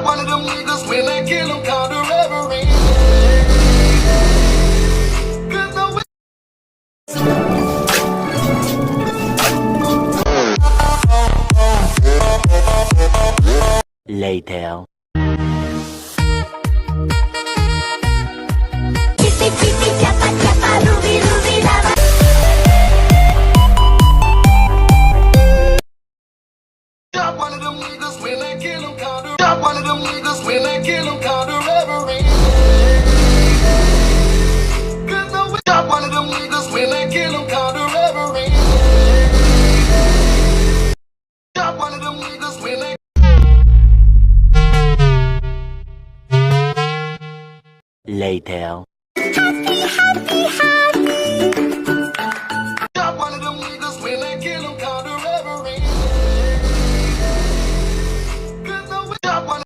one of them niggas when I kill them, call the reverend. Cause no Later. Chippy chippy chappa chappa ruby ruby lava. Drop one of them niggas when I kill them, call the drop one of them niggas when I kill them, call the reverend. Cause no drop one of them niggas when I kill them, call the reverend. Drop one of them niggas when I Later. Happy happy happy.